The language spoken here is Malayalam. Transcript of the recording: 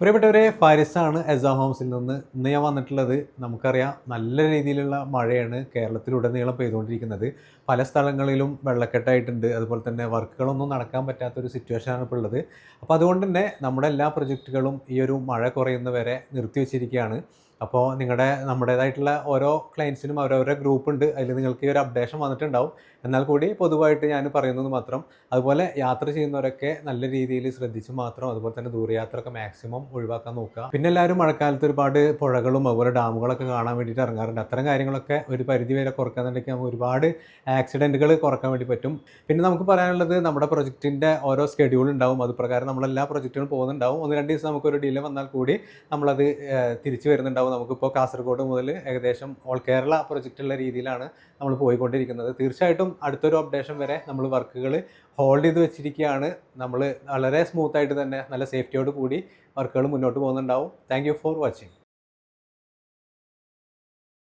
പ്രിയപ്പെട്ടവരെ, ഫാരിസാണ് എസ ഹോംസിൽ നിന്ന്. ഇന്ന് ഞാൻ വന്നിട്ടുള്ളത്, നമുക്കറിയാം നല്ല രീതിയിലുള്ള മഴയാണ് കേരളത്തിലുടനീളം പെയ്തുകൊണ്ടിരിക്കുന്നത്. പല സ്ഥലങ്ങളിലും വെള്ളക്കെട്ടായിട്ടുണ്ട്. അതുപോലെ തന്നെ വർക്കുകളൊന്നും നടക്കാൻ പറ്റാത്തൊരു സിറ്റുവേഷനാണ് ഇപ്പോൾ ഉള്ളത്. അപ്പോൾ അതുകൊണ്ട് തന്നെ നമ്മുടെ എല്ലാ പ്രൊജക്റ്റുകളും ഈ ഒരു മഴ കുറയുന്നവരെ നിർത്തിവെച്ചിരിക്കുകയാണ്. അപ്പോൾ നമ്മുടേതായിട്ടുള്ള ഓരോ ക്ലയൻസിനും ഓരോരോ ഗ്രൂപ്പ് ഉണ്ട്. അതിൽ നിങ്ങൾക്ക് ഈ ഒരു അപ്ഡേഷൻ വന്നിട്ടുണ്ടാവും. എന്നാൽ കൂടി പൊതുവായിട്ട് ഞാൻ പറയുന്നത് മാത്രം. അതുപോലെ യാത്ര ചെയ്യുന്നവരൊക്കെ നല്ല രീതിയിൽ ശ്രദ്ധിച്ച് മാത്രം, അതുപോലെ തന്നെ ദൂരയാത്രയൊക്കെ മാക്സിമം ഒഴിവാക്കാൻ നോക്കുക. പിന്നെ എല്ലാവരും മഴക്കാലത്ത് ഒരുപാട് പുഴകളും അതുപോലെ ഡാമുകളൊക്കെ കാണാൻ വേണ്ടിയിട്ട് ഇറങ്ങാറുണ്ട്. അത്തരം കാര്യങ്ങളൊക്കെ ഒരു പരിധി വരെ കുറക്കാന്നുണ്ടെങ്കിൽ നമുക്ക് ഒരുപാട് ആക്സിഡൻറ്റുകൾ കുറക്കാൻ വേണ്ടി പറ്റും. പിന്നെ നമുക്ക് പറയാനുള്ളത്, നമ്മുടെ പ്രൊജക്റ്റിൻ്റെ ഓരോ സ്കെഡ്യൂൾ ഉണ്ടാവും. അത് പ്രകാരം നമ്മളെല്ലാ പ്രൊജക്റ്റുകളും പോകുന്നുണ്ടാവും. 1-2 ദിവസം നമുക്കൊരു ഡിലേ വന്നാൽ കൂടി നമ്മളത് തിരിച്ചു വരുന്നുണ്ടാവും. നമുക്കിപ്പോൾ കാസർഗോഡ് മുതൽ ഏകദേശം ഓൾ കേരള പ്രൊജക്റ്റുള്ള രീതിയിലാണ് നമ്മൾ പോയിക്കൊണ്ടിരിക്കുന്നത്. തീർച്ചയായിട്ടും അടുത്തൊരു അപ്ഡേഷൻ വരെ നമ്മൾ വർക്കുകൾ ഹോൾഡ് ചെയ്ത് വെച്ചിരിക്കുകയാണ്. നമ്മൾ വളരെ സ്മൂത്തായിട്ട് തന്നെ നല്ല സേഫ്റ്റിയോട് കൂടി വർക്കുകൾ മുന്നോട്ട് പോകുന്നുണ്ടാവും. Thank you for watching.